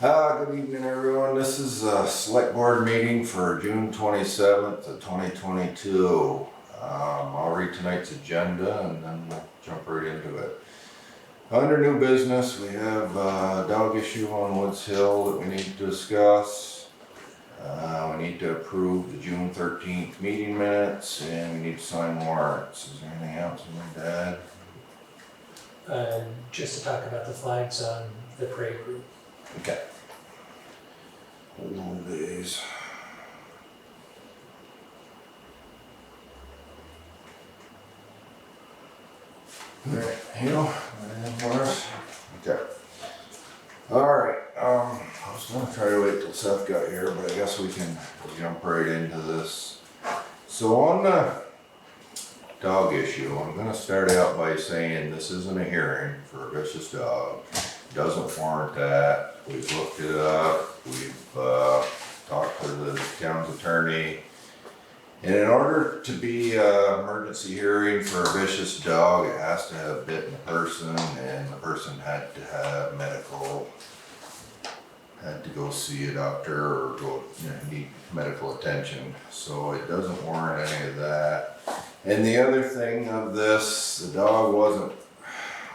Good evening, everyone. This is a select board meeting for June 27th of 2022. I'll read tonight's agenda and then we'll jump right into it. Under new business, we have a dog issue on Woods Hill that we need to discuss. We need to approve the June 13th meeting minutes and we need to sign warrants. Is there anything else we need to add? Just to talk about the flags on the parade route. Okay. Old days. Alright, anything for us? Okay. Alright, I was gonna try to wait till Seth got here, but I guess we can jump right into this. So on the dog issue, I'm gonna start out by saying this isn't a hearing for a vicious dog. Doesn't warrant that. We've looked it up. We've talked to the town's attorney. And in order to be an emergency hearing for a vicious dog, it has to have bitten the person, and the person had to have medical, had to go see a doctor or go, need medical attention. So it doesn't warrant any of that. And the other thing of this, the dog wasn't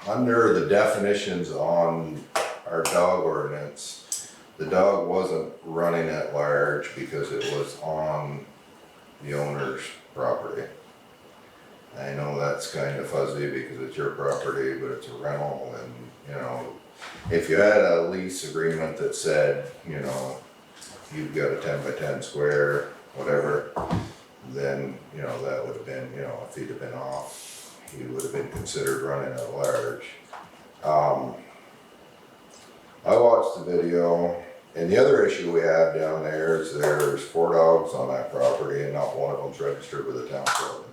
under the definitions on our dog ordinance. The dog wasn't running at large because it was on the owner's property. I know that's kind of fuzzy because it's your property, but it's a rental, and if you had a lease agreement that said, you've got a 10 by 10 square, whatever, then, that would have been, if he'd have been off, he would have been considered running at large. I watched the video, and the other issue we have down there is there's 4 dogs on that property and not one of them's registered with the town code.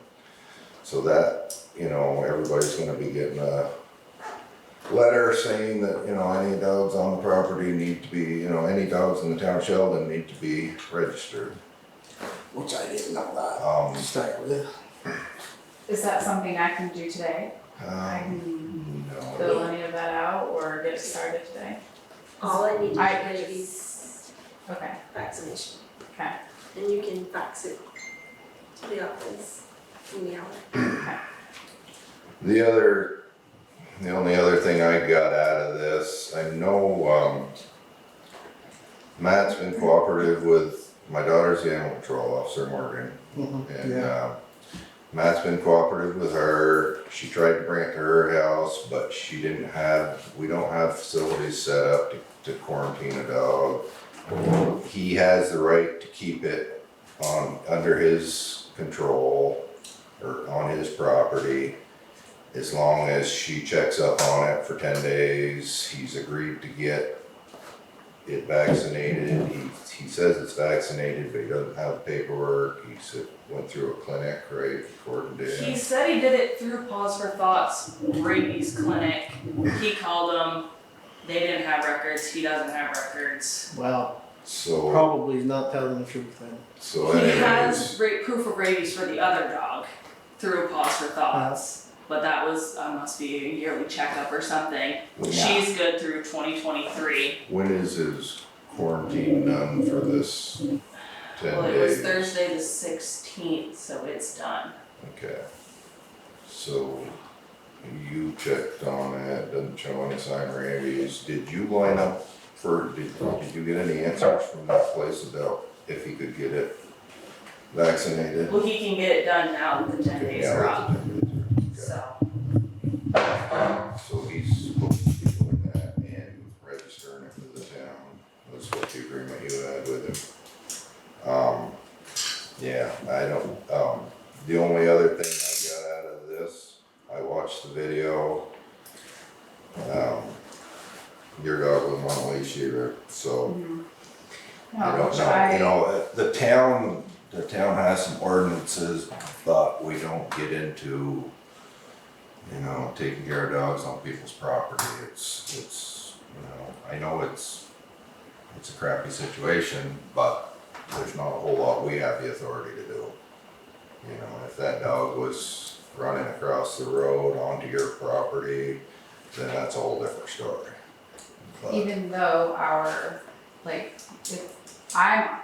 So that, everybody's gonna be getting a letter saying that, any dogs on the property need to be, any dogs in the town of Sheldon need to be registered. Which I didn't know that to start with. Is that something I can do today? I can fill any of that out or get it started today? All I need to I do just- is Okay, vaccination, okay, and you can fax it to the office, email it. okay. The only other thing I got out of this, I know, Matt's been cooperative with, my daughter's the animal control officer, Morgan. And Matt's been cooperative with her. She tried to bring it to her house, but we don't have facilities set up to quarantine a dog. He has the right to keep it under his control or on his property as long as she checks up on it for 10 days. He's agreed to get it vaccinated. He says it's vaccinated, but he doesn't have the paperwork. He went through a clinic, right, according to him. He said he did it through Pause for Thoughts rabies clinic. He called them. They didn't have records. He doesn't have records. Well, So, probably not telling the truth then. so He anyways, has proof of rabies for the other dog through Pause for Thoughts. But that was, must be a yearly checkup or something. Yeah. She's good through 2023. when is his quarantine done for this 10 Well, it days? was Thursday the 16th, so it's done. Okay. So you checked on it, doesn't show any sign of rabies. Did you line up did you get any answers from that place about if he could get it vaccinated? Well, he can get it done now that the 10 days Yeah, are up. with the 10 days So. are- So he's supposed to be doing that and registering it for the town. That's what the agreement you had with him. Yeah, I don't, the only other thing I got out of this, I watched the video. Your dog wouldn't want to leash either, so I don't know, the town has some ordinances, but we don't get into, taking care of dogs on people's property. It's, I know it's a crappy situation, but there's not a whole lot we have the authority to do. If that dog was running across the road onto your property, then that's a whole different story. But- even though our, like,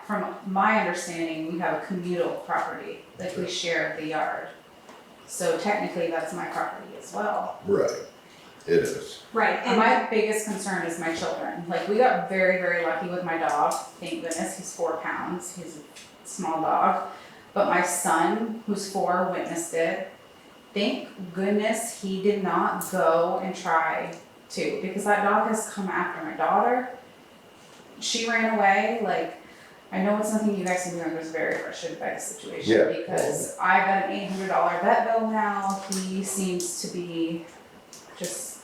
from my understanding, we have a communal property, like we share the yard. So technically, that's my property as well. Right, it is. Right, And my biggest concern is my children. Like, we got very, very lucky with my dog. Thank goodness, he's 4 pounds. He's a small dog. But my son, who's 4, witnessed it. Thank goodness he did not go and try to, because that dog has come after my daughter. She ran away. Like, I know it's nothing you guys can do. I'm just very frustrated by the situation Yeah. because I got an $800 vet bill now. He seems to be just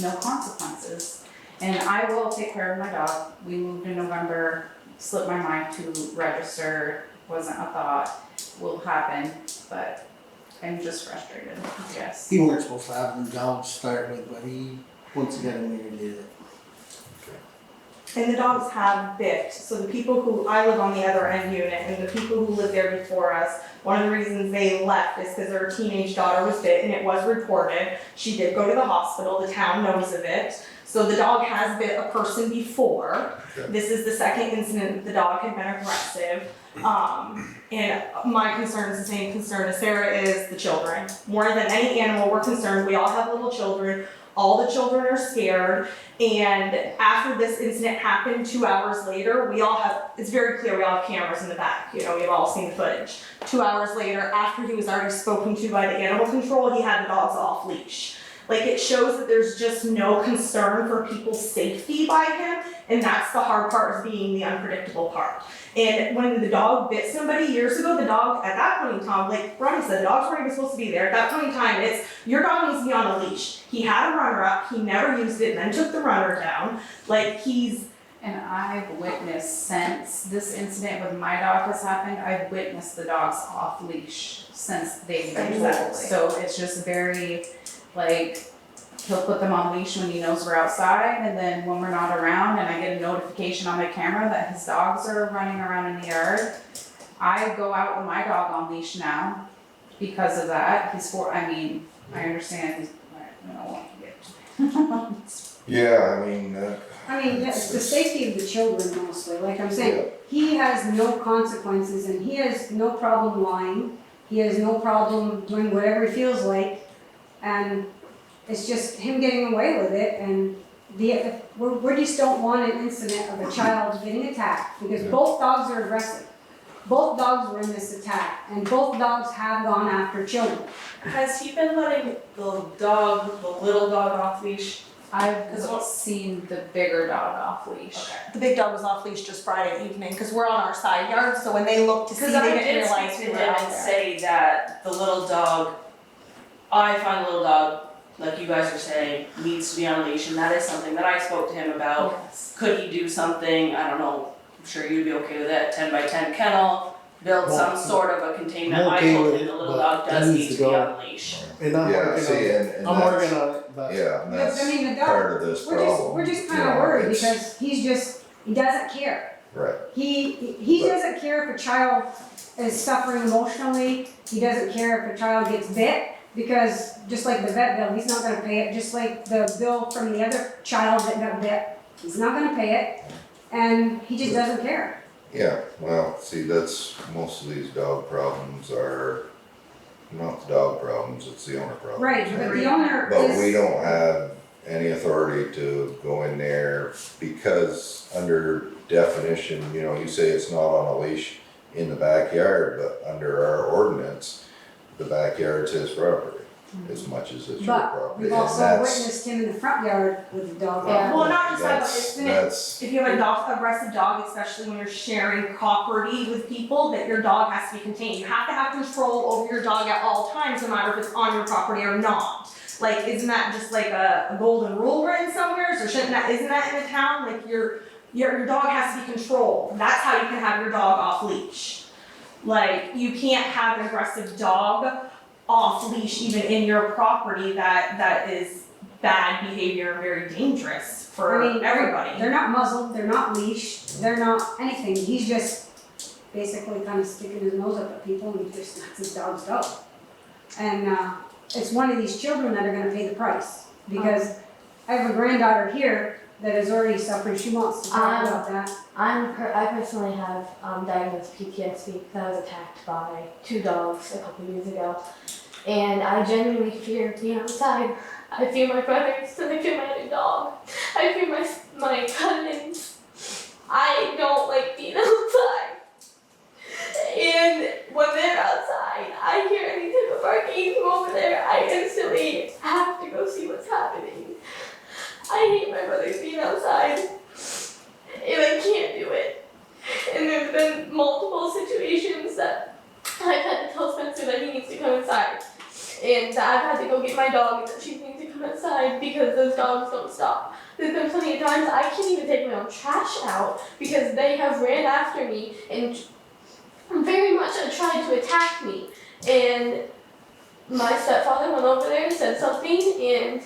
no consequences. And I will take care of my dog. We moved in November, slipped my mind to register, wasn't a thought, will happen, but I'm just frustrated, yes. He weren't supposed to have the dog to start with, but he, once again, in there, did it. and the dogs have bit, so the people who, I live on the other end unit, and the people who lived there before us, one of the reasons they left is because their teenage daughter was bit, and it was reported. She did go to the hospital, the town knows of it. So the dog has bit a person before. Okay. This is the second incident that the dog had been aggressive. And my concern is the same concern as Sarah is the children. More than any animal, we're concerned, we all have little children. All the children are scared, and after this incident happened 2 hours later, we all have, it's very clear, we all have cameras in the back, you know, we've all seen the footage. 2 hours later, after he was already spoken to by the animal control, he had the dogs off leash. Like, it shows that there's just no concern for people's safety by him, and that's the hard part, is being the unpredictable part. And when the dog bit somebody years ago, the dog, at that point in time, like Ronnie said, the dogs weren't even supposed to be there. At that point in time, it's, your dog needs to be on a leash. He had a runner up, he never used it, and then took the runner down. Like, he's, And I've witnessed, since this incident with my dog has happened, I've witnessed the dogs off leash since they've been told. Exactly. So it's just very, like, he'll put them on leash when he knows we're outside, and then when we're not around and I get a notification on my camera that his dogs are running around in the yard, I go out with my dog on leash now because of that. I mean, I understand, I don't want to get. Yeah, I mean, I mean, it's the safety of the children mostly, like I'm saying, he has no consequences and he has no problem lying. He has no problem doing whatever he feels like, and it's just him getting away with it, and we just don't want an incident of a child getting attacked, because both dogs are aggressive. Both dogs were in this attack, and both dogs have gone after children. Has he been letting the little dog off leash? I've seen the bigger dog off leash. the big dog was off leash just Friday evening, because we're on our side yard, so when they looked to see, Because they I didn't did realize speak we to were him out and there. say that the little dog, I find the little dog, like you guys are saying, needs to be on a leash, and that is something that I spoke to him about. Yes. Could he do something, I don't know, I'm sure you'd be okay with it, 10 by 10 kennel, build some sort of a containment. I'm I okay told with him it, the little but dog that does needs need to to be go. on a leash. And I'm yeah, working see, on it. and I'm that's, working on it, but. yeah, and that's I mean, the dog, part of this problem. we're just you kind of know, worried it's- because he doesn't care. Right, He But- doesn't care if a child is suffering emotionally, he doesn't care if a child gets bit, because just like the vet bill, he's not gonna pay it, just like the bill from the other child that got bit, he's not gonna pay it, and he just doesn't care. yeah, well, see, that's, most of these dog problems are not the dog problems, it's the owner problem. Right, but the owner But we is, don't have any authority to go in there because under definition, you know, you say it's not on a leash in the backyard, but under our ordinance, the backyard's his property as much as it's your but property. we've And also that's- witnessed him in the front yard with the dog. Yeah. Well, not just that, but That's, isn't it, that's, if you have a dog, aggressive dog, especially when you're sharing property with people, that your dog has to be contained. You have to have control over your dog at all times, no matter if it's on your property or not. Like, isn't that just like a golden rule written somewhere? So isn't that in the town? Like, your dog has to be controlled. That's how you can have your dog off leash. Like, you can't have an aggressive dog off leash even in your property that is bad behavior and very dangerous for I mean, everybody. They're not muzzled, they're not leashed, they're not anything, he's just basically kind of sticking his nose up at people and just lets his dogs go. And, it's one of these children that are gonna pay the price, because I have a granddaughter here, that is already suffering, she wants to talk about that. I personally have diagnosed PTSD because I was attacked by 2 dogs a couple years ago. And I genuinely fear being outside. I fear my brothers and I fear my other dog. I fear my cousins. I don't like being outside. And when they're outside, I hear any type of barking from over there, I instantly have to go see what's happening. I hate my brothers being outside, and I can't do it. And there's been multiple situations that I've had to tell Spencer that he needs to come inside. And I've had to go get my dog and that she needs to come inside because those dogs don't stop. There's been plenty of times I can't even take my own trash out because they have ran after me and very much tried to attack me. And my stepfather went over there and said something, and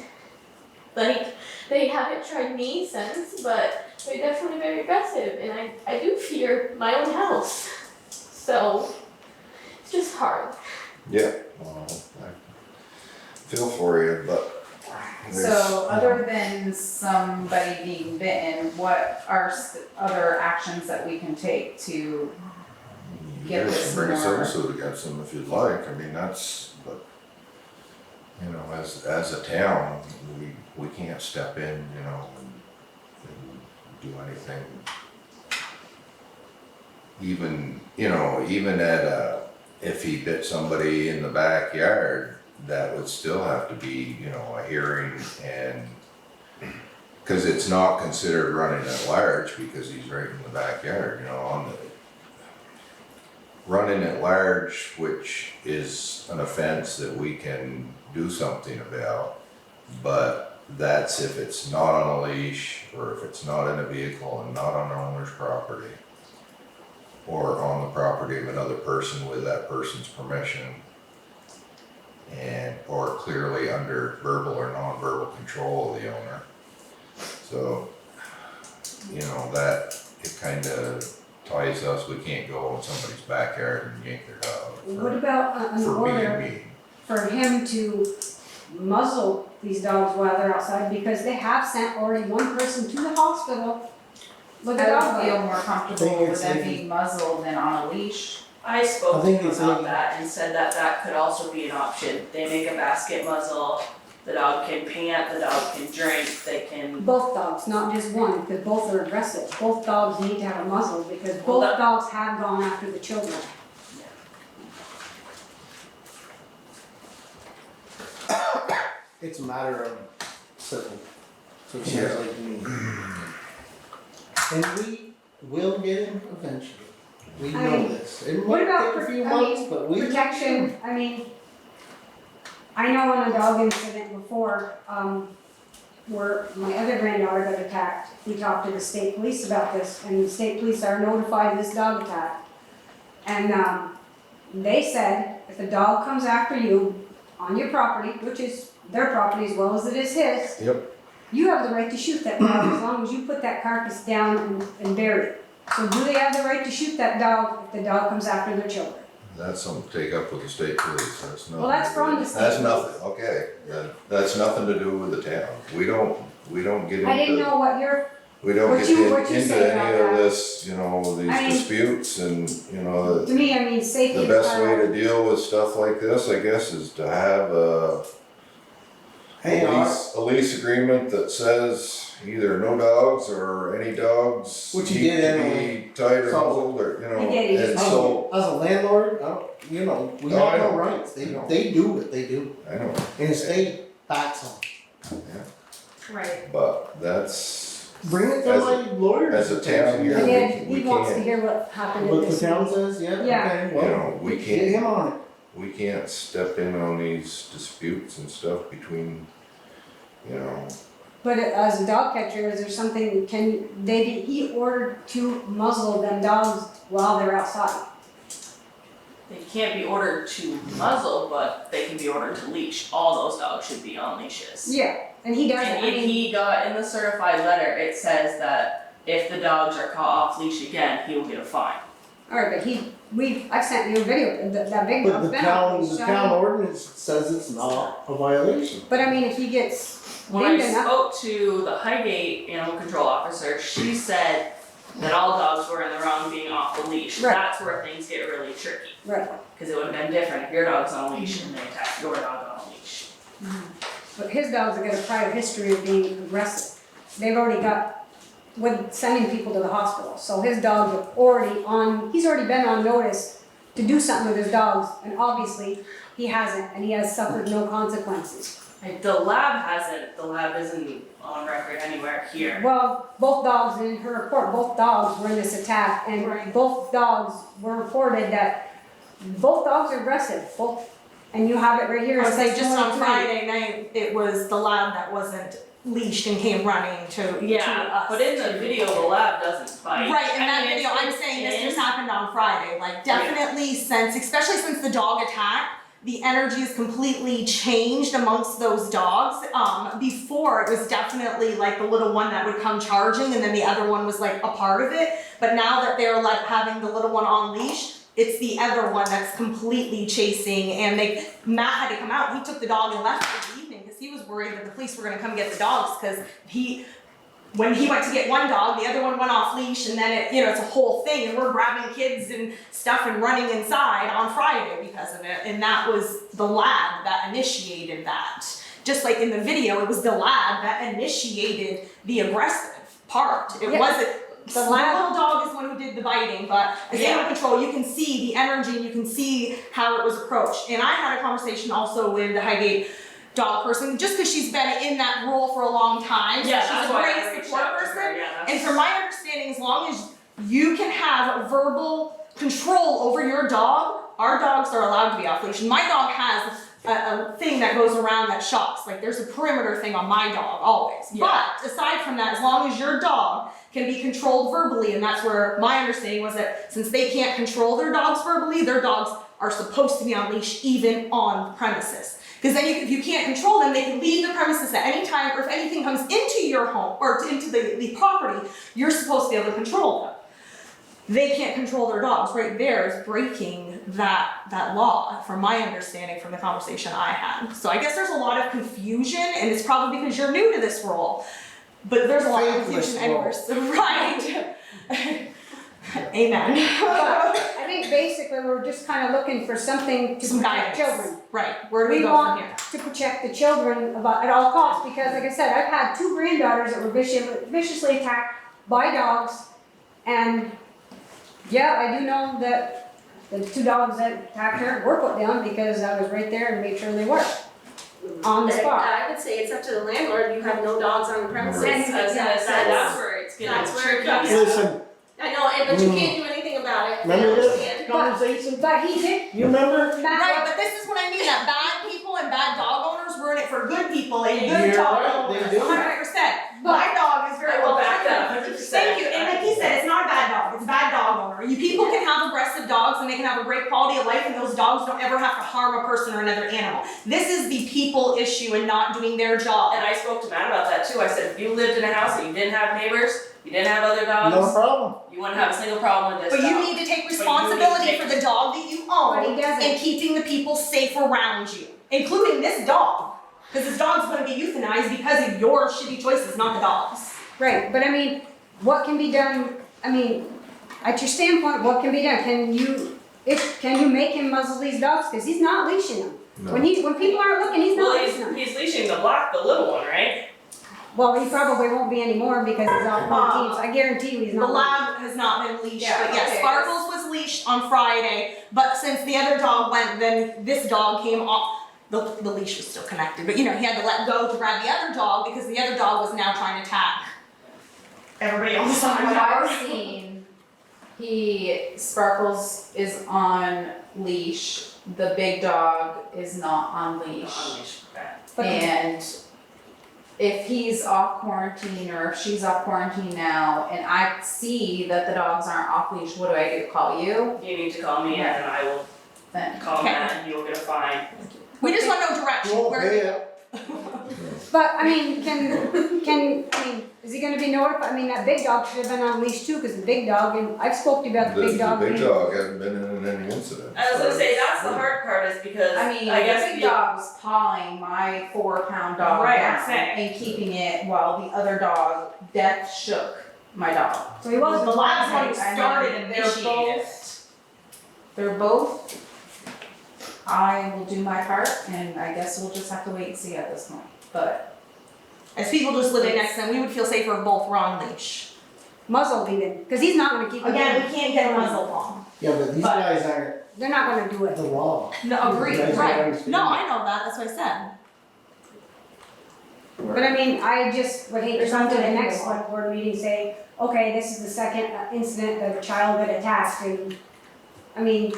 like, they haven't tried me since, but they're definitely very aggressive, and I do fear my own house. So it's just hard. Yeah, well, I feel for you, but. So other than somebody being bitten, what are other actions that we can take to You get guys this can bring a more- civil suit against them if you'd like, I mean, that's, but, you know, as a town, we can't step in, you know, and do anything. Even, you know, even if he bit somebody in the backyard, that would still have to be, you know, a hearing and, cause it's not considered running at large because he's right in the backyard, you know, on the, running at large, which is an offense that we can do something about, but that's if it's not on a leash, or if it's not in a vehicle and not on the owner's property, or on the property of another person with that person's permission, and, or clearly under verbal or non-verbal control of the owner. So, you know, that, it kinda ties us, we can't go in somebody's backyard and yank their dog What about an for being order mean. for him to muzzle these dogs while they're outside, because they have sent already one person to the hospital. Look at I would that. feel more I comfortable think with it's them like- being muzzled than on a leash. I spoke I to think him it's about like- that and said that that could also be an option. They make a basket muzzle, the dog can pant, the dog can drink, they can, Both dogs, not just one, because both are aggressive. Both dogs need to have a muzzle, because Well, both that- dogs have gone after the children. It's a matter of civil, so it sounds like to me. And we will get him eventually. We I know mean, this. It what might about take a few I mean, months, but we. Protection, I mean, I know on a dog incident before, where my other granddaughter got attacked, we talked to the state police about this, and the state police are notified of this dog attack. And, they said, if a dog comes after you on your property, which is their property as well as it is his, Yep. you have the right to shoot that dog as long as you put that carcass down and bury it. So do they have the right to shoot that dog if the dog comes after their children? That's something to take up with the state police, that's nothing. Well, that's from the state That's police. nothing, okay, that's nothing to do with the town, we don't get I didn't into, know what your, we don't what get you- what you into say about any of that. this, you know, these I mean- disputes and, you know, to me, I mean, safety the is best way paramount. to deal with stuff like this, I guess, is to have a Hey, lease agreement that says either no dogs or any dogs Which need you did to anyway. be tied or So- muzzled, or, you know, You did, you and just- so, as a landlord, you know, we No, I have no know. rights. I know. They do what they do. I know, And the state backs them. Right. but that's, Bring it to As a- my lawyer. as a town here, And we then he wants to can't, hear what happened at What the this town meeting. says, yeah, Yeah. okay, you know, well, we get can't, him on it. we can't step in on these disputes and stuff between, you know, But as a dog catcher, is there something, he ordered to muzzle them dogs while they're outside? they can't be ordered to muzzle, but they can be ordered to leash. All those dogs should be on leashes. Yeah, and he does, And I if mean, he got, in the certified letter, it says that if the dogs are caught off leash again, he will get a fine. alright, but I've sent you a video, that big But dog's the been out. town ordinance says it's not a violation. But I mean, if he gets When I big enough. spoke to the Highgate animal control officer, she said that all dogs were in the wrong being off the leash. Right. That's where things get really tricky. Right, Because it would have been different if your dog's on a leash and they attack your dog on a leash. but his dogs have got a prior history of being aggressive. They've already got, with sending people to the hospital, so his dogs are already on, he's already been on notice to do something with his dogs, and obviously, he hasn't, and he has suffered no consequences. The lab hasn't, the lab isn't on record anywhere here. Well, both dogs in her report, both dogs were in this attack, and Right. both dogs were reported that both dogs are aggressive, both, and you have it right here. I it would say says just on 23. Friday night, it was the lab that wasn't leashed and came running to Yeah, us. but in the video, the lab doesn't bite. Right, in I that mean, video, it's- I'm it's saying this in. just happened on Friday, like definitely since, especially since the dog attack, the energy has completely changed amongst those dogs. Before it was definitely like the little one that would come charging and then the other one was like a part of it. But now that they're like having the little one on leash, it's the other one that's completely chasing, and Matt had to come out. He took the dog and left for the evening because he was worried that the police were gonna come get the dogs because when he went to get one dog, the other one went off leash, and then it's a whole thing, and we're grabbing kids and stuff and running inside on Friday because of it, and that was the lab that initiated that. Just like in the video, it was the lab that initiated the aggressive part. It Yeah. wasn't, the lab- little dog is the one who did the biting, but as animal control, you can see the energy, and you can see how it was approached. And I had a conversation also with the Highgate dog person, just because she's been in that role for a long time. Yeah, so she's that's a why I great reached support out to her, person. yeah, that's- And from my understanding, as long as you can have verbal control over your dog, our dogs are allowed to be off leash. And my dog has a thing that goes around that shocks. Like there's a perimeter thing on my dog always. Yeah. But aside from that, as long as your dog can be controlled verbally, and that's where my understanding was that since they can't control their dogs verbally, their dogs are supposed to be on leash even on the premises. Because then if you can't control them, they can leave the premises at any time, or if anything comes into your home or into the property, you're supposed to be able to control them. They can't control their dogs. Right there is breaking that law, from my understanding from the conversation I had. So I guess there's a lot of confusion, and it's probably because you're new to this role. But there's a lot of Faithless confusion anywhere. So, right. Amen. I think basically we're just kind of looking for something to Some protect guidance. children. Right. Where do we We go want from here? to protect the children at all costs, because like I said, I've had two granddaughters that were viciously attacked by dogs, and yeah, I do know that the two dogs that attacked her were put down because I was right there and made sure they were on the spot. I would say it's up to the landlord, you have no dogs on the premises. And- I was gonna say, that's where it's getting that's where it tricky. comes- Listen, I know, but you can't do anything about it. I remember this understand. conversation? But he did, You remember? Right, Matt, but this is what I mean, that bad people and bad dog owners ruin it for good people and good You're dog right, owners, they do. 100%. My dog is very I will well back that trained. 100%. Thank you, and like he said, it's not a bad dog, it's a bad dog owner. People can have aggressive dogs and they can have a great quality of life, and those dogs don't ever have to harm a person or another animal. This is the people issue and not doing their job. And I spoke to Matt about that too. I said, if you lived in a house and you didn't have neighbors, you didn't have other No dogs, problem. you wouldn't have a single problem with this But dog. you need to take But you need to responsibility take- for the dog that you But own he doesn't. and keeping the people safe around you, including this dog. Because this dog's gonna be euthanized because of your shitty choices, not the dog's. right, but I mean, what can be done, I mean, at your standpoint, what can be done? Can you make him muzzle these dogs? Because he's not leashing them. No. When people aren't looking, he's not Well, leashing them. he's leashing the little one, right? Well, he probably won't be anymore because he's off quarantine, so I guarantee you he's The not. lab has not been leashed, Yeah, but yes, okay. Sparkles was leashed on Friday, but since the other dog went, then this dog came off. The leash was still connected, but he had to let go to grab the other dog because the other dog was now trying to attack everybody on the From side. what I've seen, Sparkles is on leash, the big dog is not on leash. But- And if he's off quarantine or if she's off quarantine now and I see that the dogs aren't off leash, what do I do? Call you? You need to call me and I will Then call Okay. Matt and you will get a fine. We just want no direction. You won't Where- pay it. But, I mean, is he gonna be notified? I mean, that big dog should have been on leash too, cause the big dog, and I've spoke to you about the big dog. The big being- dog hasn't been in any incident. I was gonna say, that's the hard part is because I mean, I guess the big the- dog was pawing my 4-pound dog Right, down I'm saying. and keeping it while the other dog, Death, shook my dog. So he wasn't. The last one who I mean, started and they're initiated both- They're both, I will do my part, and I guess we'll just have to wait and see at this point, but. As people just living next to them, we would feel safer if both were on leash. Muzzle even, cause he's not gonna keep. it Again, in. we can't get a muzzle on. Yeah, but these But- guys aren't They're not gonna do it. the law. No, agreed, You guys right. understand No, that. I know that, that's what I said. But I mean, I just would hate to There's come to the something in next the law. select board meeting, say, okay, this is the second incident the child got attacked, and, I mean,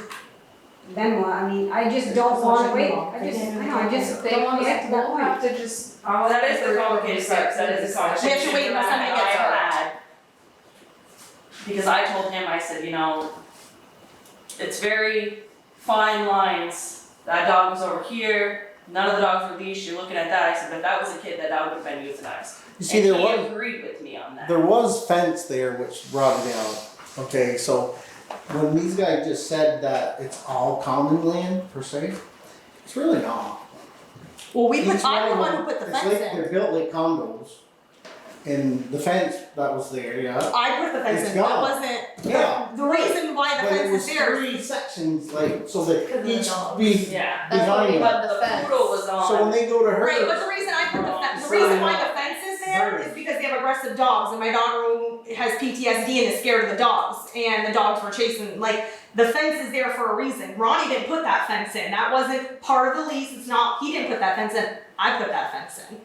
then what? I mean, I just don't wanna wait, I just don't wanna get to that We'll have point. to just. That is the complicated part, that is the conversation. We have to wait until something that gets I hurt. had. Because I told him, I said, you know, it's very fine lines. That dog was over here, none of the dogs were leashed, you're looking at that. I said, but if that was a kid, that dog would have been euthanized. You see, there And was, he agreed with me on that. there was fence there which brought it out. Okay, so when these guys just said that it's all common land per se, it's really not. Well, Each I'm the of one them- who put the it's fence like in. they're built like condos. And the fence that was there, yeah. I put the fence It's in, that gone. wasn't, Yeah. the reason why the But it fence was is there. three sections, like, so that Because of the each dogs. be Yeah. behind them. But the poodle was on. So when they go to her. Right, but the reason I put the fence, the reason why the fence is there is because they have aggressive dogs, and my daughter who has PTSD and is scared of the dogs, and the dogs were chasing, like, the fence is there for a reason. Ronnie didn't put that fence in, that wasn't part of the lease, it's not, he didn't put that fence in, I put that fence in.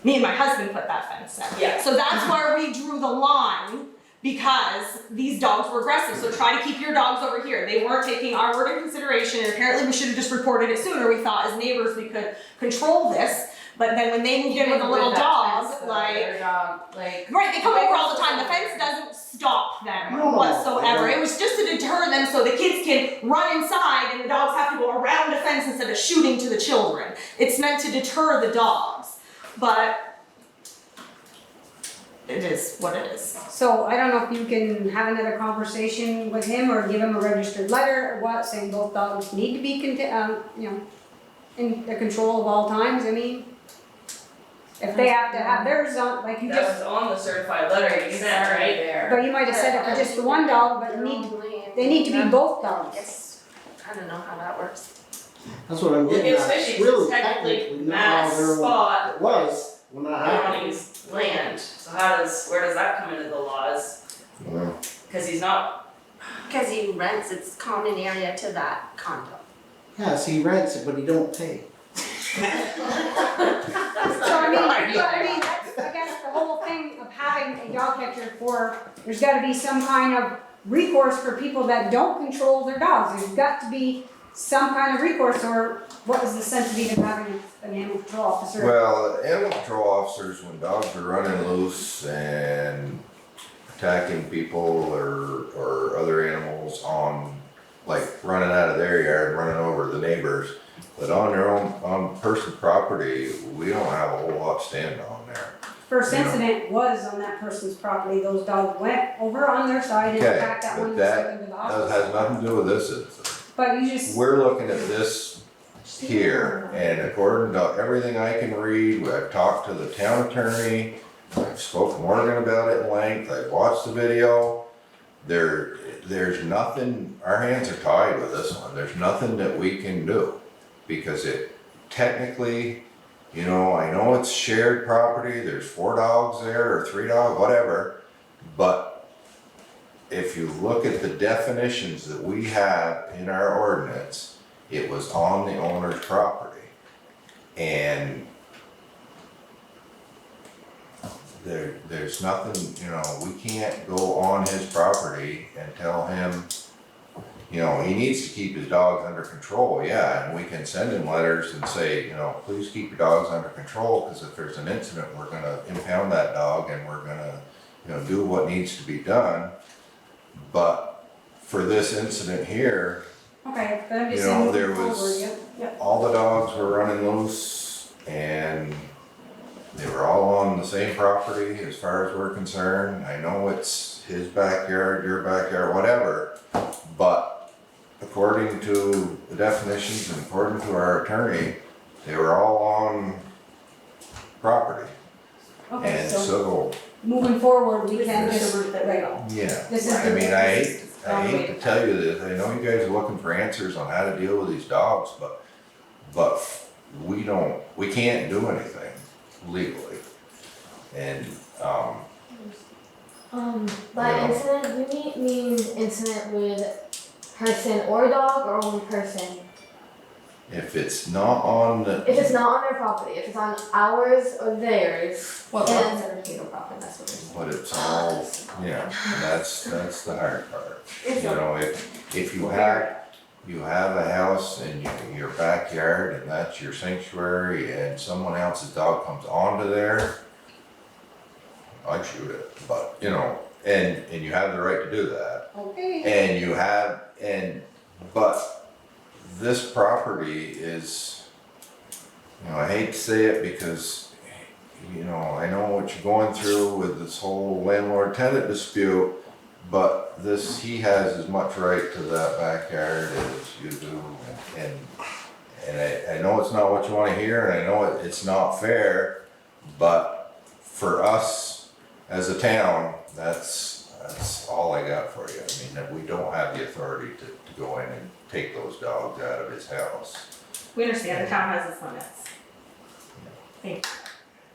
Me and my husband put that fence in. Yeah. So that's where we drew the line, because these dogs were aggressive, so try to keep your dogs over here. They weren't taking our word in consideration, and apparently we should have just reported it sooner, we thought as neighbors we could control this. But then when they moved in with a little dog, like, Their dog, like. right, they come over all the time, the fence doesn't stop them No, whatsoever. no. It was just to deter them so the kids can run inside and the dogs have to go around the fence instead of shooting to the children. It's meant to deter the dogs, but it is what it is. So I don't know if you can have another conversation with him or give him a registered letter or what, saying both dogs need to be in the control of all times, I mean. If they have to have theirs on, like you That just, was on the certified letter you sent, right? There. but you might have said it for just the one dog, but they need to be both dogs. Yes, I don't know how that works. That's what I'm Well, getting it's at. fishy, It's really it's technically technically not Matt's how their spot. it was when that happened. Ronnie's land, so where does that come into the laws? Well, Cause he's not, Because he rents its common area to that condo. Yeah, so he rents it, but he don't pay. So I mean, that's, I guess the whole thing of having a dog catcher there's gotta be some kind of recourse for people that don't control their dogs. There's got to be some kind of recourse, or what is the sense of even having an animal control officer? Well, animal control officers, when dogs are running loose and attacking people or other animals like running out of their yard, running over the neighbors, but on their own, on person property, we don't have a whole lot to stand on there. First incident was on that person's property, those dogs went over on their side and Okay, attacked that but one that that's into the That house. has nothing to do with this incident. But you just, We're looking at this here, and according to everything I can read, I've talked to the town attorney, I've spoken to Morgan about it in length, I've watched the video. There's nothing, our hands are tied with this one, there's nothing that we can do. Because it technically, I know it's shared property, there's 4 dogs there, or 3 dogs, whatever. But if you look at the definitions that we have in our ordinance, it was on the owner's property. And there's nothing, we can't go on his property and tell him, he needs to keep his dogs under control, yeah, and we can send him letters and say, please keep your dogs under control, because if there's an incident, we're gonna impound that dog and we're gonna, do what needs to be done. But for this incident here, okay, but I'm just You know, saying, there moving was- forward, yep. all the dogs were running loose and they were all on the same property as far as we're concerned. I know it's his backyard, your backyard, whatever, but according to the definitions and according to our attorney, they were all on property. Okay, And so so, moving forward, we can This is just, the route that we right, go. yeah, this is I the. mean, this is I the way hate to tell you this, I know you guys are looking for answers on how to deal with these dogs, but we can't do anything legally. And, By Yeah. incident, do you mean incident with person or dog or only person? if it's not on the, If it's not on their property, if it's on ours or theirs, Well, it's and- not considered potato crop, and that's what they're saying. but it's all, yeah, and that's the hard part. You know, if you have a house in your backyard and that's your sanctuary and someone else's dog comes onto there, I'd shoot it, but, you know, and you have the right to do that. Okay. But this property is, you know, I hate to say it because, you know, I know what you're going through with this whole landlord-tenant dispute, but he has as much right to that backyard as you do, and I know it's not what you wanna hear, and I know it's not fair, but for us as a town, that's all I got for you. I mean, that we don't have the authority to go in and take those dogs out of his house. We understand the town has its limits.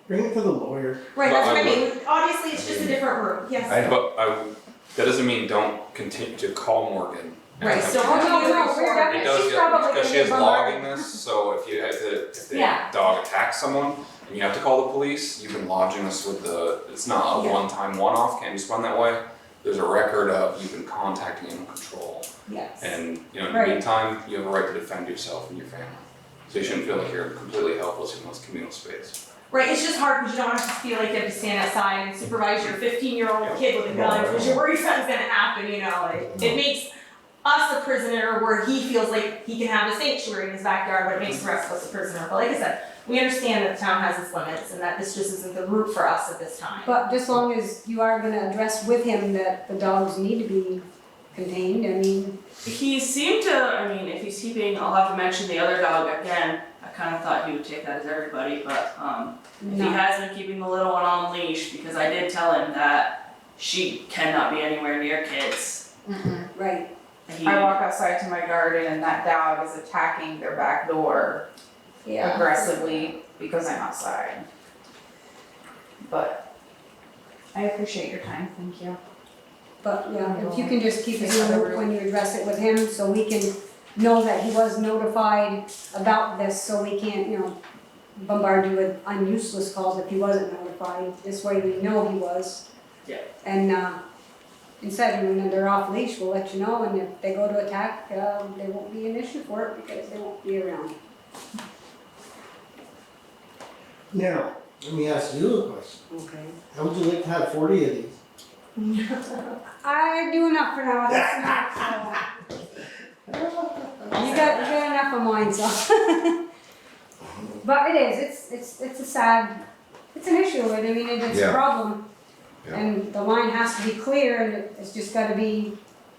Bring it to the lawyer. Right, that's Well, what I I mean, obviously, it's just a different route, yes. I know. But that doesn't mean don't continue to call Morgan. and Right, attempt still to- Oh, no, continue to no, we're report. It definitely, does she's get, probably because she gonna is get logging bombarded. this, so if the Yeah. dog attacks someone and you have to call the police, you've been lodging this with it's not a Yeah. one-time, one-off, can't be spun that way. There's a record of you've been contacting animal control, Yes. and, you know, in the Right. meantime, you have a right to defend yourself and your family. So you shouldn't feel like you're completely helpless in this communal space. Right, it's just hard because you don't want to feel like you have to stand outside and supervise your 15-year-old kid with a gun because you're worried something's gonna happen, you know, like, it makes us a prisoner where he feels like he can have a sanctuary in his backyard, but it makes the rest of us a prisoner. But like I said, we understand that the town has its limits and that this just isn't the route for us at this time. But just long as you are gonna address with him that the dogs need to be contained, I mean, He seemed to, I mean, if he's keeping, I'll have to mention the other dog again. I kind of thought he would take that as everybody, but if he no. has been keeping the little one on leash, because I did tell him that she cannot be anywhere near kids. Right. He, I walk outside to my garden and that dog is attacking their back door Yeah. aggressively because I'm outside. But I appreciate your time, thank you. But yeah, if you can just keep us in the loop when you address it with him, so we can know that he was notified about this, so we can't, you know, bombard you with unuseless calls if he wasn't notified. This way we know he was. Yeah. And, instead, when they're off leash, we'll let you know, and if they go to attack, there won't be an issue for it because they won't be around. Now, let me ask you a question. Okay. How would you like to have 40 of these? I do enough for now, that's enough, so. You got enough of mine, so. But it is, it's a sad, it's an issue, I mean, it's a Yeah. problem. Yeah. And the line has to be clear, and it's just gotta be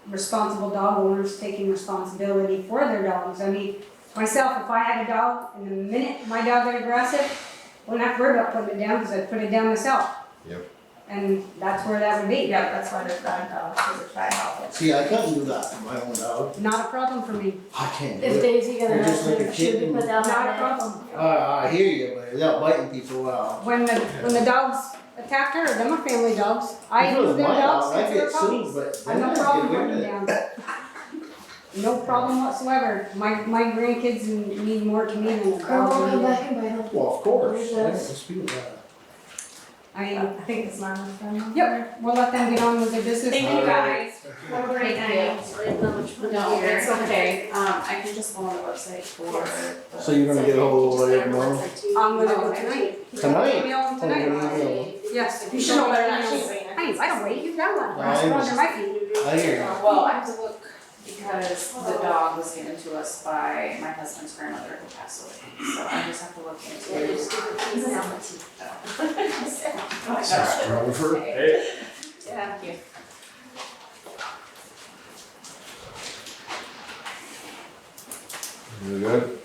responsible dog owners taking responsibility for their dogs. I mean, myself, if I had a dog, and the minute my dog got aggressive, I wouldn't have to worry about putting it down, because I'd put it down myself. Yep. And that's where that would be. Yeah, that's why there's bad dogs, because it's bad health. See, I couldn't do that for my own dog. Not a problem for me. I can't do Is it. Daisy gonna They're just have like a to should be kitten. put down Not on a it? problem. I hear you, but without biting people, When the dogs attacked her, them are family dogs. I if it was use their my dogs dog, since I'd they were get sued, puppies. but I have no then problem I'd get putting rid them of down. No problem whatsoever. My grandkids mean more to me than the Girl, dogs. I'll come do. back and bite them. Well, of course, Where's I this? didn't dispute that. I mean, I think it's mine. yep, we'll let them get on with their business. Thank you guys. Have a great night. Sorry, not much fun No, here. it's okay, I can just go on the website for. So you're gonna get a hold of the lawyer tomorrow? I'm gonna go tonight. Tonight? Email them Oh, you're tonight. gonna email Yes. You should know better than she's saying. Hey, I don't wait, you've got one. I It's under my feet. I hear you. Well, I have to look Because the dog was given to us by my husband's grandmother who passed away, so I just have to look into it. Rutherford? Yeah, thank you. You good?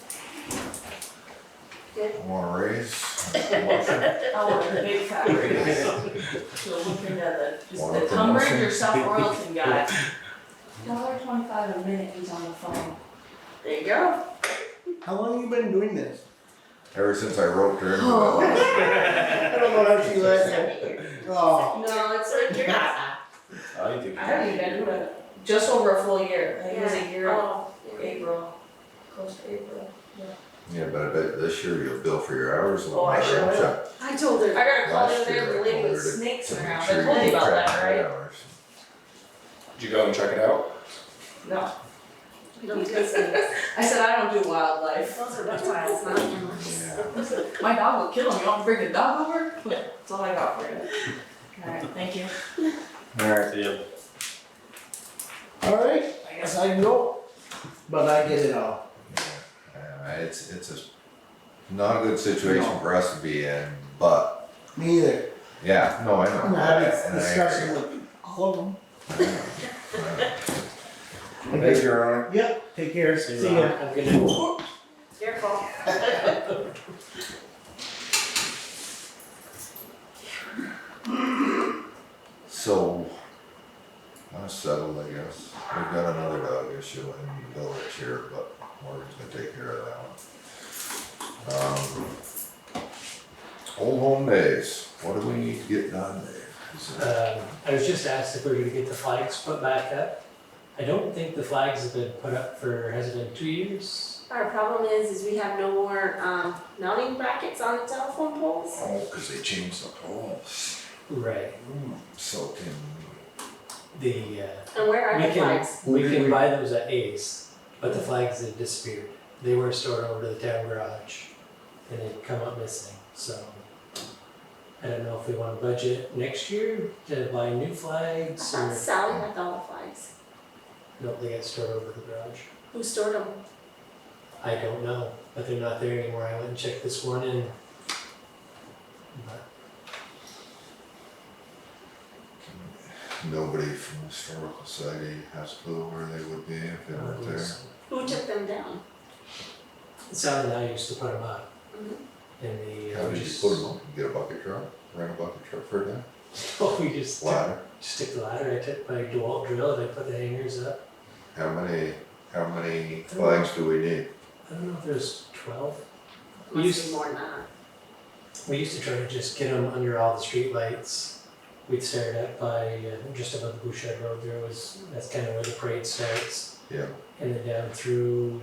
Good. Want to raise? Motion? Oh, the big fat raise. So look into Want a the Tunbridge promotion? or South Royalton guy. $1.25 a minute he's on the phone. There you go. How long have you been doing this? Ever since I roped her into it. I don't know how she lets it. Oh. No, it's like you're not. I think. I haven't even been doing it just over a full year. I think it was a year, Oh, yeah. April, close to April. Yeah, but I bet this year you'll bill for your hours a little Oh, I better, sure won't will. ya? I told her. I got a call the Last other day year with a I lady told with her to- snakes to in her make house. sure I told you about track that, my right? hours. Did you go and check it out? No. You don't do snakes. I said, I don't do wildlife. Those are reptiles, not animals. Yeah. My dog will kill him. You want to bring the dog over? Yeah, that's all I got for you. Alright, thank you. Alright, Yeah. Alright, I guess I can go. But I get it all. it's a not a good situation for us to be in, but, Me either. yeah, no, I know. I'm having And I discussion agree. with all of them. Thank you, Aaron. Yep, take care. See ya. Have a good night. Careful. So, that's settled, I guess. We've got another dog issue in the village here, but Morgan's gonna take care of that one. Old home days, what do we need to get done, Dave? Is it- I was just asked if we were gonna get the flags put back up. I don't think the flags have been put up for, has it been 2 years? Our problem is we have no more, mounting brackets on the telephone poles. Oh, cause they changed the poles. Right. So can, The, And where are we the can, flags? we can buy those at Ace, but the flags have disappeared. They were stored over to the town garage and they've come up missing, so. I don't know if we wanna budget next year to buy new flags or, Sally with all the flags. no, they get stored over the garage. Who stored them? I don't know, but they're not there anymore. I went and checked this morning. But nobody from the historical society has a clue where they would be if they weren't there. Who took them down? Sally and I used to put them up Mhm. in the. How did you put them up? Get a bucket truck, rent a bucket truck for that? Oh, we just took, Ladder? just took the ladder. I took my DeWalt drill and I put the hangers up. How many flags do we need? I don't know if there's 12. We Must used, be more than that. we used to try to just get them under all the street lights. We'd start up by just above the Bouchard Road. That's kind of where the parade starts. Yeah. And then down through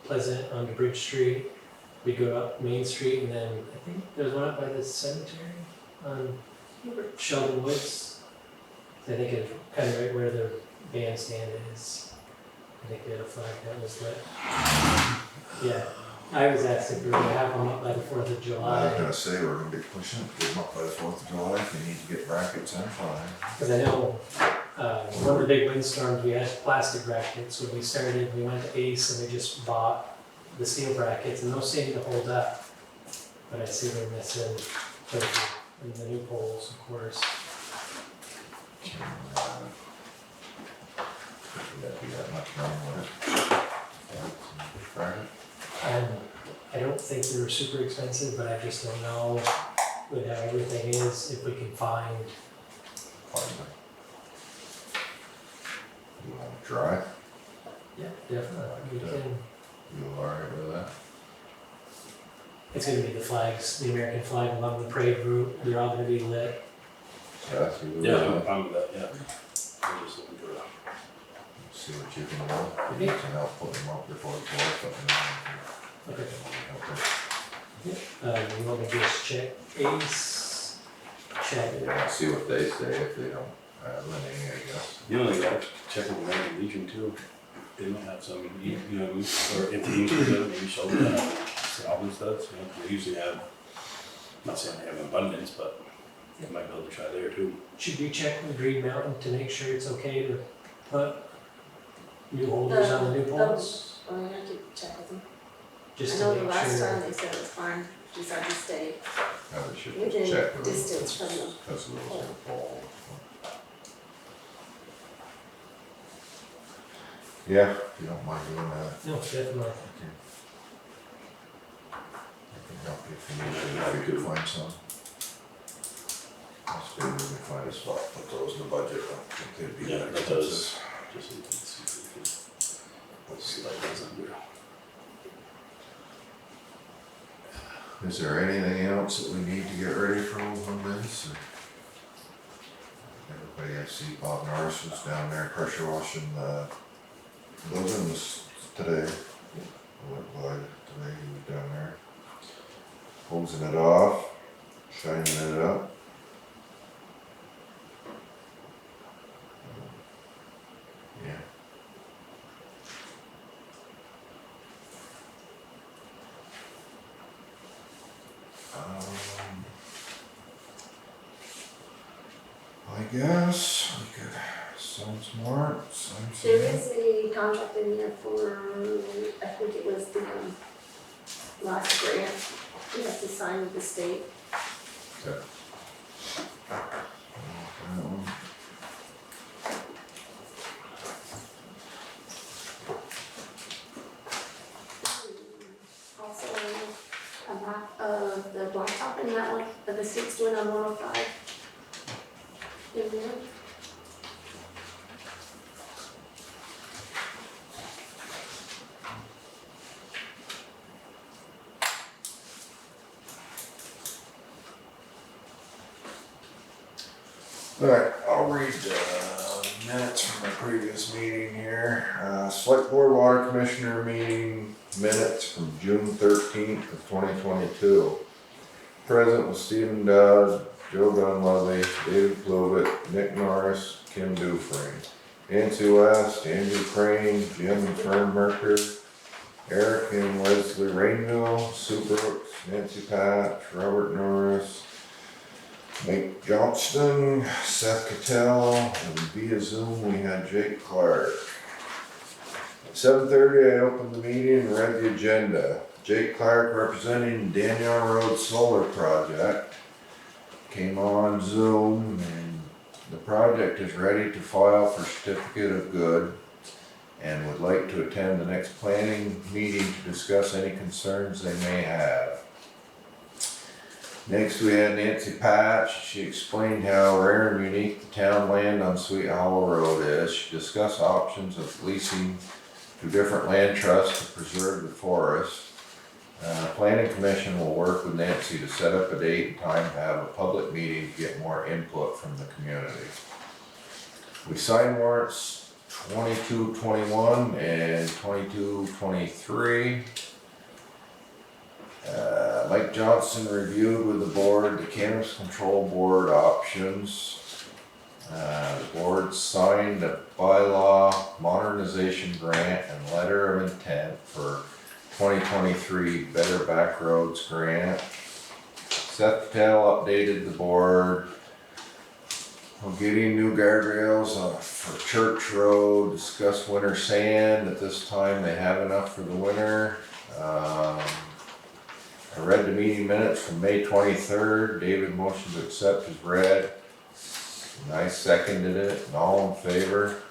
Pleasant onto Bridge Street. We go up Main Street and then I think there's one up by the cemetery on Sheldon Woods. I think it's kind of right where the bandstand is. I think they had a flag that was lit. Yeah, I was asked if we were gonna have them up by the 4th of I was July. gonna say, we're gonna be pushing to get them up by the 4th of July, if you need to get brackets and flags. Because I know one of the big windstorms, we had plastic brackets. When we started, we went to Ace and we just bought the steel brackets and those seem to hold up. But I see they're missing quite a few. And the new poles, of course. That'd be that much money, would it? Bracket? I don't think they were super expensive, but I just don't know with how everything is, if we can find. Fine. You wanna try? Yeah, definitely. We can. You alright with that? It's gonna be the flags, the American flag along the parade route. They're all gonna be lit. Seth, you with Yeah, that? I'm with that, yeah. I'm just looking for that. See what you can do. You can help put them up before the 4th. Okay. Okay. You want me to just check Ace? Check. Yeah, see what they say, if they don't have any, I guess. You know, they got checking the American Legion too. They might have some, you know, or if the Legion does, maybe Sheldon Town does, you know, they usually have, not saying they have an abundance, but they might be able to try there too. Should we check with Green Mountain to make sure it's okay to put new holders on the new poles? Oh, yeah, I could check with them. Just I to know the make last sure. time they said it was fine, just had to stay Probably should within check with them. distance from them. Because of those little balls. Yeah, if you don't mind doing that. No, definitely. I can help you if you need to, if you could find some. I'll see if we can find a spot, put those in the budget, I think they'd be Yeah, that that expensive. does, just so you can see if we can, let's see like this under. Is there anything else that we need to get ready for on this? Or- Everybody, I see Bob Norris was down there pressure washing the buildings today. I went by today, he was down there. Hosing it off, shining it up. Yeah. I guess we could sign some warrants, sign some. There is a contract in there for, I think it was the, last grant, you have to sign with the state. Okay. Also, a map of the blacktop in that one, that the state's doing on 105. In there. Alright, I'll read the minutes from the previous meeting here. Select Board Water Commissioner meeting minutes from June 13th of 2022. Present was Stephen Dodd, Joe Dunleavy, David Clovitt, Nick Norris, Kim Dufresne, Nancy West, Andrew Crane, Jim and Fern Merker, Eric and Leslie Rainville, Sue Brooks, Nancy Patch, Robert Norris, Mike Johnston, Seth Cattell, and via Zoom we had Jake Clark. At 7:30 I opened the meeting and read the agenda. Jake Clark, representing Daniel Road Solar Project, came on Zoom, and the project is ready to file for certificate of good and would like to attend the next planning meeting to discuss any concerns they may have. Next we had Nancy Patch. She explained how rare and unique the town land on Sweet Hollow Road is. She discussed options of leasing to different land trusts to preserve the forest. Planning Commission will work with Nancy to set up a date and time to have a public meeting to get more input from the community. We signed warrants 22-21 and 22-23. Mike Johnson reviewed with the board the Cannabis Control Board options. The board signed a bylaw modernization grant and letter of intent for 2023 Better Back Roads grant. Seth Patel updated the board. We're getting new guardrails for Church Road, discussed winter sand. At this time they have enough for the winter. I read the meeting minutes from May 23rd. David motioned to accept as read. And I seconded it, and all in favor.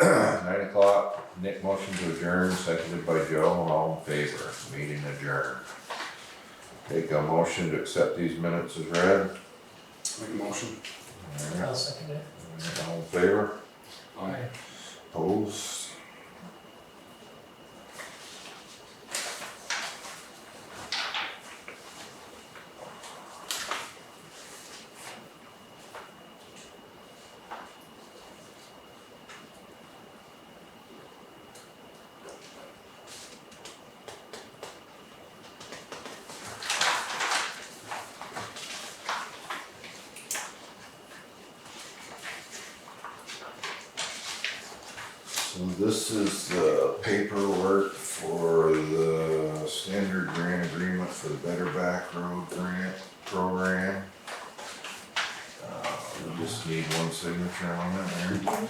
9 o'clock, Nick motioned to adjourn, seconded by Joe, and all in favor. Meeting adjourned. Take a motion to accept these minutes as read. Make a motion. All I'll right, second it. all in favor? Aye. Opposed? So this is the paperwork for the standard grant agreement for the Better Back Road grant program. We just need one signature on it there.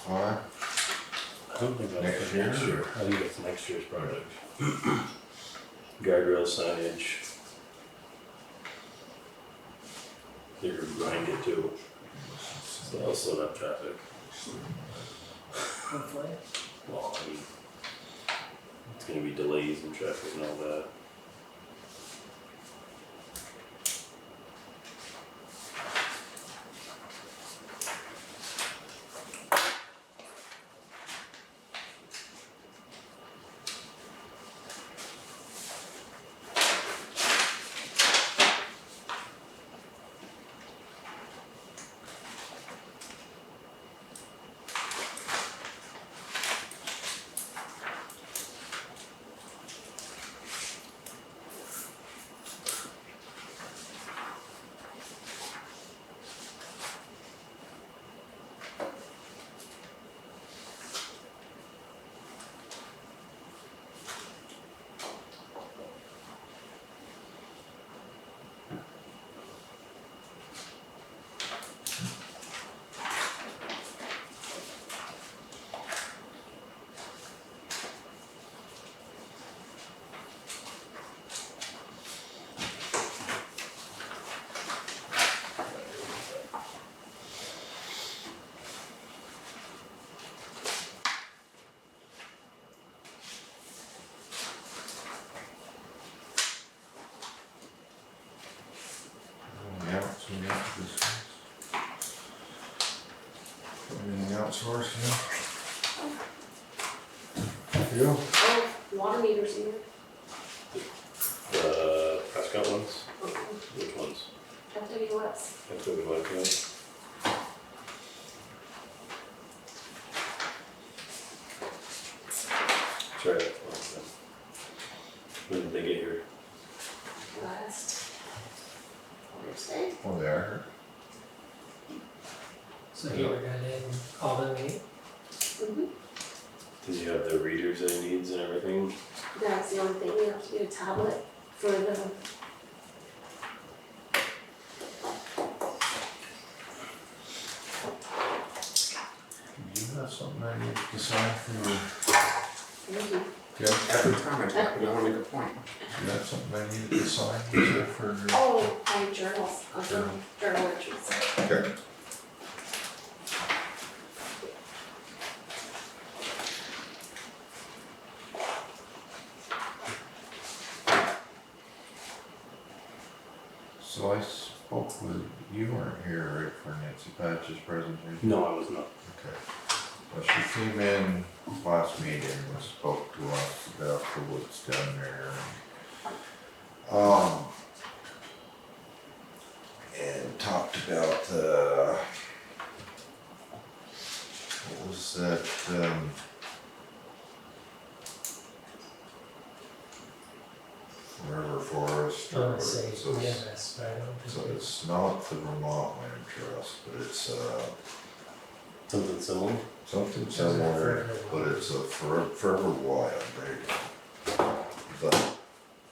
105. I don't think that's Next for next year? year. I think it's next year's project. Guardrail signage. They're behind it too. So that'll slow down traffic. Hopefully. Well, I mean, it's gonna be delays in traffic and all that. Anything else for us, yeah? You? Oh, water meters here. The Prescott ones? Okay. Which ones? FWS. That's what we like, yeah. That's right. When did they get here? Last Thursday. Oh, they are. So he got in all the meat. Mm-hmm. Did you have the readers that he needs and everything? That's the only thing, you have to get a tablet for the, Do you have something I need to sign for your, thank you. yeah, Every time I talk, I want to make a point. you have something I needed to sign for your? Oh, my journals, journal entries. Okay. So I spoke with, you weren't here, right, for Nancy Patch's presentation? No, I was not. Okay. Well, she came in last meeting and spoke to us about the woods down there. And talked about what was that, River Forest? Oh, or- let's say, so it's- yes, but I don't So think it's not the Vermont Land Trust, but it's, Something similar? something similar, but it's a Forever Wild, there you go. But,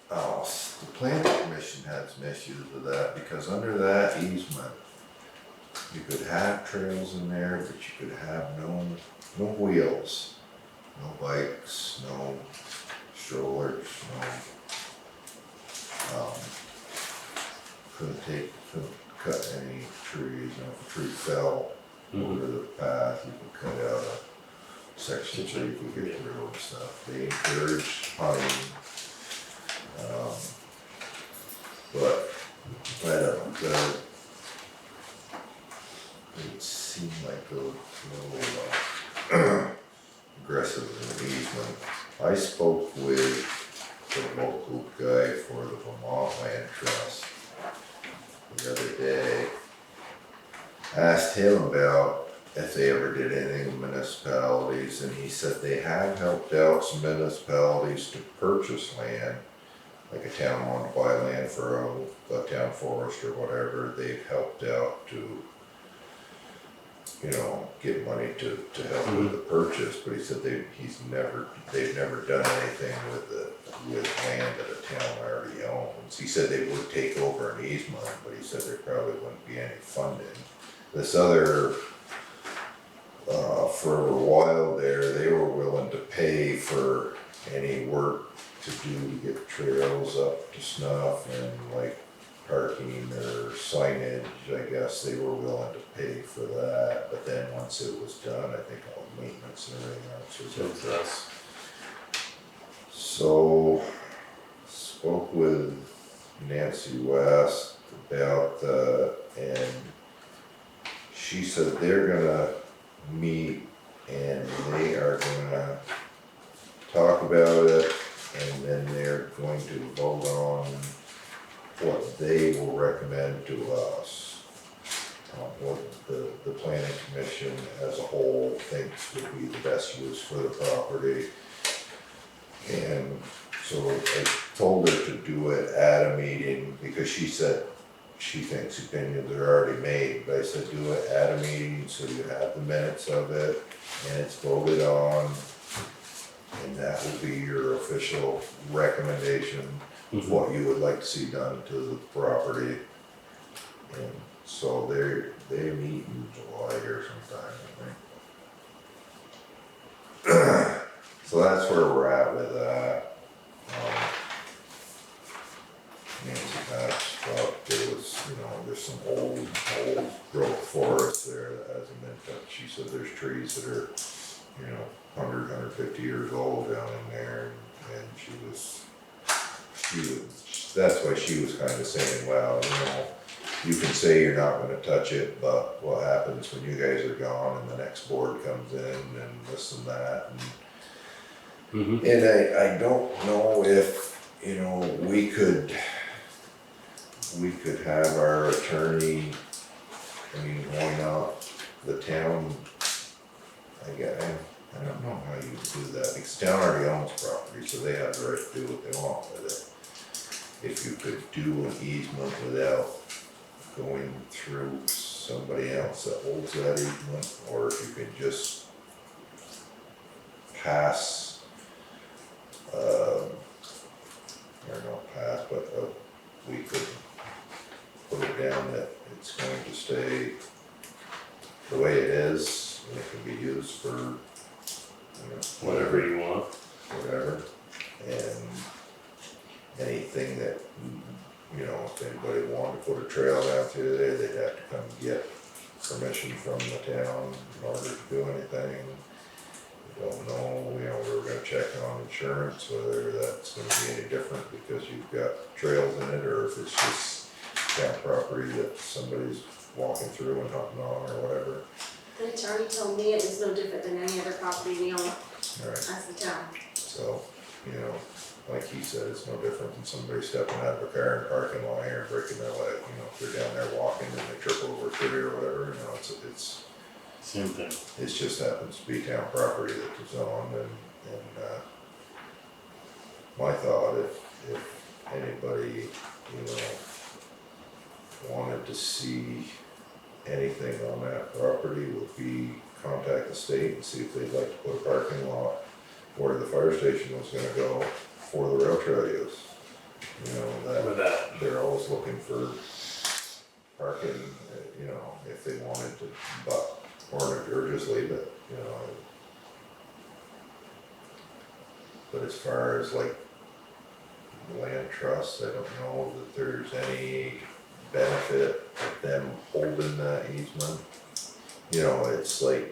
the planning commission had some issues with that, because under that easement, you could have trails in there, but you could have no wheels, no bikes, no strollers, couldn't cut any trees, if a tree fell over the path, you could cut out a section so you could get through and stuff. They encouraged pine. But I don't know, it seemed like a little aggressive in the easement. I spoke with the local guy for the Vermont Land Trust the other day. Asked him about if they ever did anything with municipalities, and he said they have helped out some municipalities to purchase land. Like a town wanted to buy land for a town forest or whatever, they've helped out to, get money to help with the purchase, but he said they've never done anything with land that a town already owns. He said they would take over an easement, but he said there probably wouldn't be any funding. This other for a while there, they were willing to pay for any work to do to get trails up to snuff and like parking or signage, I guess they were willing to pay for that, but then once it was done, I think all the maintenance and everything else was up to us. So, spoke with Nancy West about and she said they're gonna meet and they are gonna talk about it, and then they're going to vote on what they will recommend to us. What the planning commission as a whole thinks would be the best use for the property. And so I told her to do it at a meeting, because she said she thinks opinions are already made, but I said do it at a meeting so you have the minutes of it and it's voted on, and that will be your official recommendation of what you would like to see done to the property. And so they meet in July or sometime, I think. So that's where we're at with that. Nancy Patch thought there was, there's some old growth forest there that hasn't been touched. She said there's trees that are, 100, 150 years old down in there, and that's why she was kind of saying, well, you can say you're not gonna touch it, but what happens when you guys are gone and the next board comes in and this and that, and I don't know if, we could have our attorney, why not the town, I don't know how you do that, because the town already owns property, so they have the right to do what they want with it. If you could do an easement without going through somebody else that holds that easement, or if you could just pass, but we could put it down that it's going to stay the way it is, and it can be used for, Whatever you want. whatever, and anything that, if anybody wanted to put a trail down through there, they'd have to come get permission from the town in order to do anything. We don't know, we're gonna check on insurance, whether that's gonna be any different because you've got trails in it, or if it's just town property that somebody's walking through and hunting on or whatever. The attorney told me it was no different than any other property we own Right. as the town. So, like he said, it's no different than somebody stepping out of a car in a parking lot here and breaking their leg, if they're down there walking and they trip over a tree or whatever, it's Same thing. it just happens to be town property that was on, and my thought, if anybody, wanted to see anything on that property, would be contact the state and see if they'd like to put a parking lot where the fire station was gonna go for the rail trail use. With that. They're always looking for parking, if they wanted to, or just leave it, But as far as like land trusts, I don't know that there's any benefit of them holding that easement. It's like,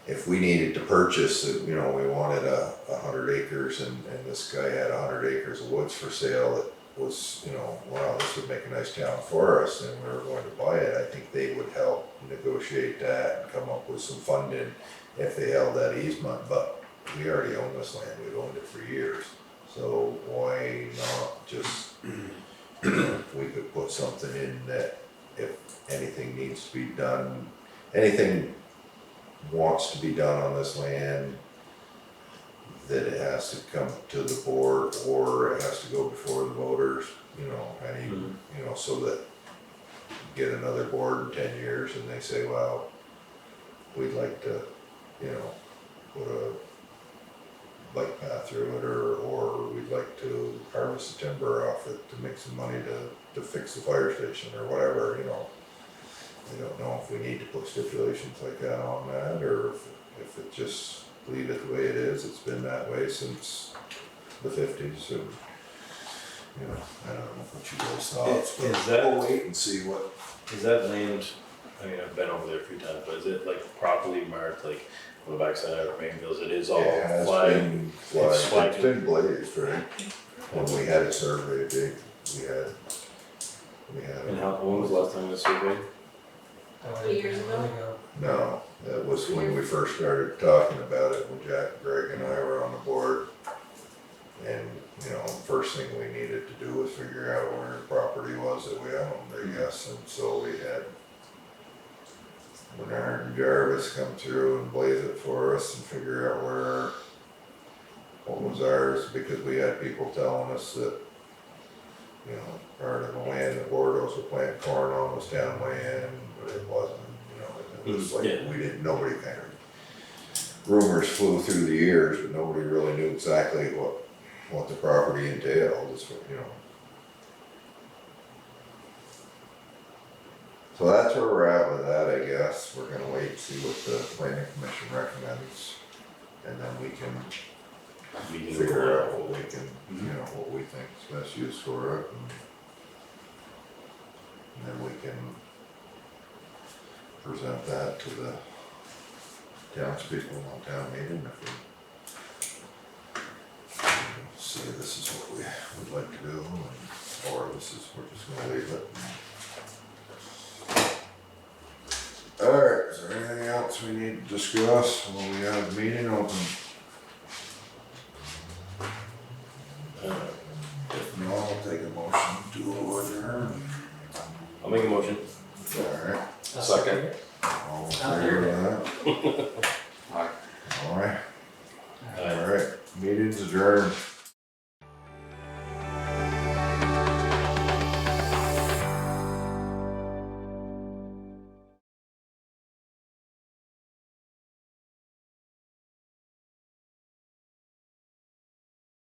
if we needed to purchase, we wanted 100 acres and this guy had 100 acres of woods for sale that was, wow, this would make a nice town for us, and we were going to buy it, I think they would help negotiate that and come up with some funding if they held that easement, but we already own this land, we've owned it for years, so why not just, if we could put something in that if anything needs to be done, anything wants to be done on this land, that it has to come to the board or it has to go before the voters, and even, so that you get another board in 10 years and they say, well, we'd like to, put a bike path through it, or we'd like to harvest the timber off it to make some money to fix the fire station or whatever, I don't know if we need to put stipulations like that on that, or if it just leave it the way it is. It's been that way since the 50s, so, you know, I don't know what you guys thought. Is that- We'll wait and see what. Is that land, I mean, I've been over there a few times, but is it like properly marked, like on the backside of Mainville's, it is all It has flagged? been flagged. It's flagged. It's been blazed, right? When we had it surveyed, we had. And when was the last time this surveyed? Years ago? No, that was when we first started talking about it, when Jack, Greg and I were on the board. And, you know, first thing we needed to do was figure out where the property was that we owned, I guess, and so we had Bernard and Jarvis come through and blaze it for us and figure out what was ours, because we had people telling us that, you know, part of the land that Bordeaux were planting corn on was town land, but it wasn't, you know, it was like, Yeah. nobody kind of, rumors flew through the years, but nobody really knew exactly what the property entailed, is what, you know. So that's where we're at with that, I guess. We're gonna wait and see what the planning commission recommends, and then we can figure out what we can, you know, what we think is best use for it. And then we can present that to the townspeople on town meeting if we say this is what we would like to do, or this is, we're just gonna leave it. Alright, is there anything else we need to discuss when we have the meeting open? If not, I'll take a motion to adjourn. I'll make a motion. Alright, Second. all in favor of that? Aye. Alright, Aye. alright, meeting's adjourned.